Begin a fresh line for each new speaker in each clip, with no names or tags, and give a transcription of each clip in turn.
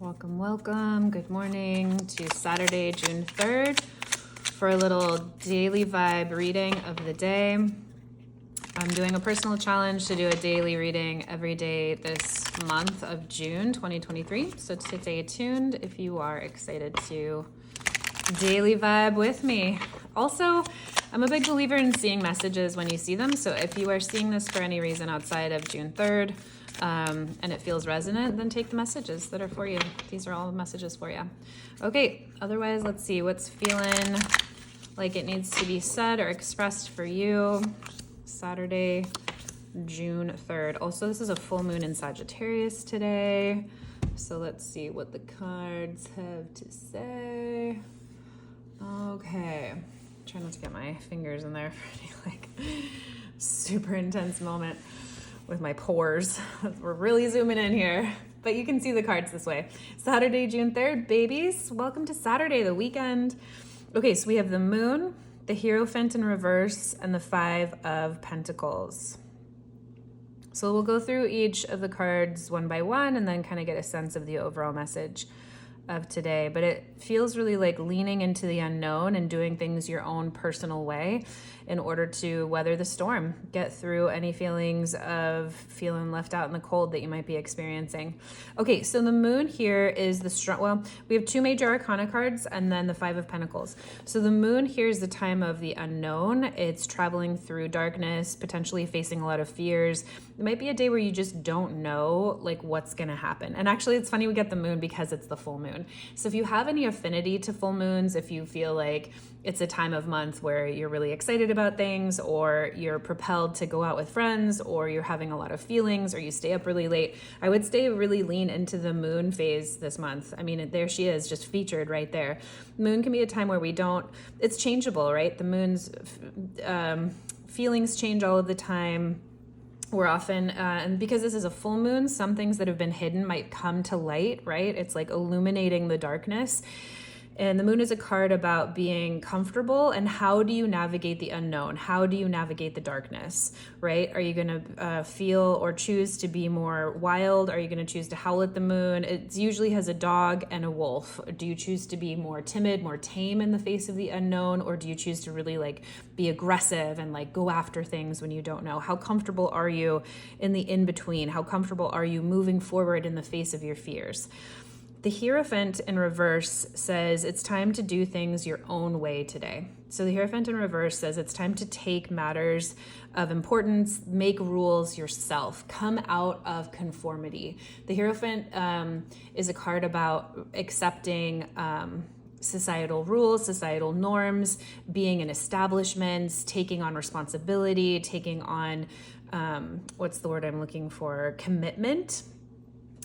Welcome, welcome. Good morning to Saturday, June 3rd for a little daily vibe reading of the day. I'm doing a personal challenge to do a daily reading every day this month of June 2023. So stay tuned if you are excited to daily vibe with me. Also, I'm a big believer in seeing messages when you see them. So if you are seeing this for any reason outside of June 3rd, and it feels resonant, then take the messages that are for you. These are all the messages for you. Okay, otherwise, let's see what's feeling like it needs to be said or expressed for you. Saturday, June 3rd. Also, this is a full moon in Sagittarius today. So let's see what the cards have to say. Okay, try not to get my fingers in there for any super intense moment with my pores. We're really zooming in here, but you can see the cards this way. Saturday, June 3rd, babies. Welcome to Saturday, the weekend. Okay, so we have the moon, the Hierophant in reverse, and the Five of Pentacles. So we'll go through each of the cards one by one and then kind of get a sense of the overall message of today. But it feels really like leaning into the unknown and doing things your own personal way in order to weather the storm, get through any feelings of feeling left out in the cold that you might be experiencing. Okay, so the moon here is the strong, well, we have two major arcana cards and then the Five of Pentacles. So the moon here is the time of the unknown. It's traveling through darkness, potentially facing a lot of fears. It might be a day where you just don't know what's gonna happen. And actually it's funny we get the moon because it's the full moon. So if you have any affinity to full moons, if you feel like it's a time of month where you're really excited about things, or you're propelled to go out with friends, or you're having a lot of feelings, or you stay up really late, I would really lean into the moon phase this month. I mean, there she is, just featured right there. Moon can be a time where it's changeable, right? The moon's feelings change all of the time. We're often, and because this is a full moon, some things that have been hidden might come to light, right? It's like illuminating the darkness. And the moon is a card about being comfortable and how do you navigate the unknown? How do you navigate the darkness, right? Are you going to feel or choose to be more wild? Are you going to choose to howl at the moon? It usually has a dog and a wolf. Do you choose to be more timid, more tame in the face of the unknown? Or do you choose to really be aggressive and go after things when you don't know? How comfortable are you in the in-between? How comfortable are you moving forward in the face of your fears? The Hierophant in reverse says it's time to do things your own way today. So the Hierophant in reverse says it's time to take matters of importance, make rules yourself, come out of conformity. The Hierophant is a card about accepting societal rules, societal norms, being in establishments, taking on responsibility, taking on, what's the word I'm looking for? Commitment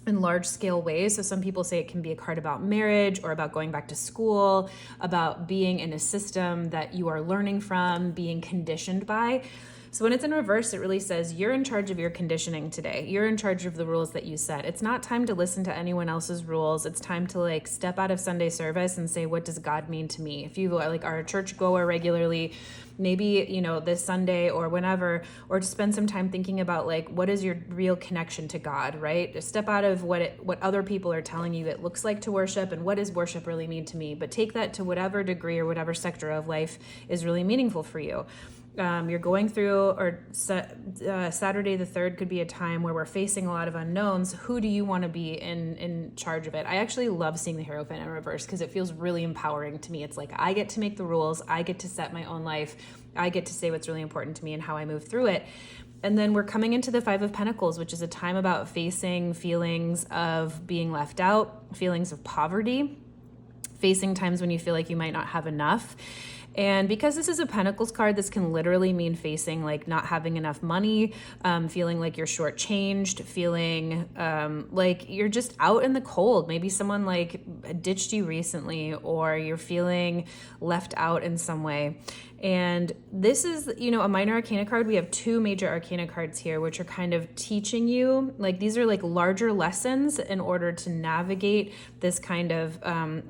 in large-scale ways. So some people say it can be a card about marriage or about going back to school, about being in a system that you are learning from, being conditioned by. So when it's in reverse, it really says you're in charge of your conditioning today. You're in charge of the rules that you set. It's not time to listen to anyone else's rules. It's time to step out of Sunday service and say, what does God mean to me? If you are a church goer regularly, maybe, this Sunday or whenever, or to spend some time thinking about what is your real connection to God, right? Just step out of what other people are telling you it looks like to worship and what does worship really mean to me, but take that to whatever degree or whatever sector of life is really meaningful for you. You're going through, or Saturday the 3rd could be a time where we're facing a lot of unknowns. Who do you want to be in charge of it? I actually love seeing the Hierophant in reverse because it feels really empowering to me. It's like I get to make the rules. I get to set my own life. I get to say what's really important to me and how I move through it. And then we're coming into the Five of Pentacles, which is a time about facing feelings of being left out, feelings of poverty, facing times when you feel like you might not have enough. And because this is a Pentacles card, this can literally mean facing not having enough money, feeling like you're shortchanged, feeling like you're just out in the cold. Maybe someone ditched you recently, or you're feeling left out in some way. And this is, a minor arcana card. We have two major arcana cards here, which are kind of teaching you, these are larger lessons in order to navigate this kind of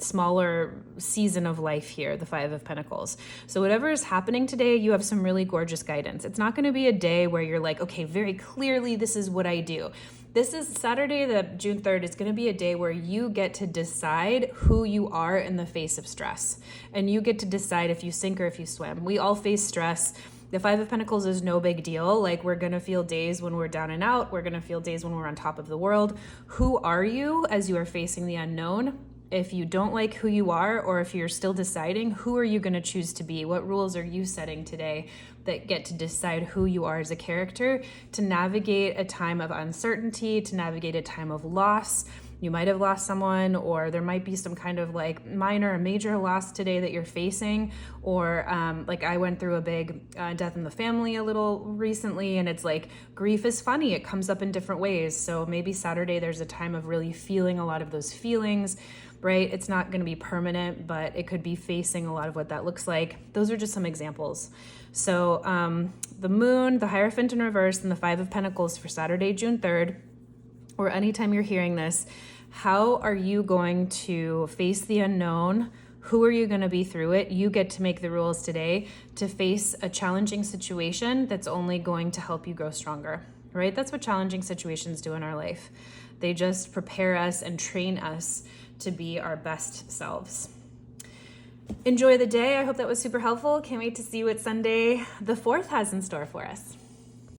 smaller season of life here, the Five of Pentacles. So whatever is happening today, you have some really gorgeous guidance. It's not going to be a day where you're okay, very clearly, this is what I do. this is Saturday, the June 3rd, is going to be a day where you get to decide who you are in the face of stress. And you get to decide if you sink or if you swim. We all face stress. The Five of Pentacles is no big deal. Like, we're going to feel days when we're down and out. We're going to feel days when we're on top of the world. Who are you as you are facing the unknown? If you don't like who you are, or if you're still deciding, who are you going to choose to be? What rules are you setting today that get to decide who you are as a character to navigate a time of uncertainty, to navigate a time of loss? You might have lost someone, or there might be some kind of like minor or major loss today that you're facing, or like I went through a big death in the family a little recently, and it's like grief is funny. It comes up in different ways. So maybe Saturday there's a time of really feeling a lot of those feelings, right? It's not going to be permanent, but it could be facing a lot of what that looks like. Those are just some examples. So the moon, the Hierophant in reverse, and the Five of Pentacles for Saturday, June 3rd, or anytime you're hearing this, how are you going to face the unknown? Who are you going to be through it? You get to make the rules today to face a challenging situation that's only going to help you grow stronger, right? That's what challenging situations do in our life. They just prepare us and train us to be our best selves. Enjoy the day. I hope that was super helpful. Can't wait to see what Sunday the 4th has in store for us.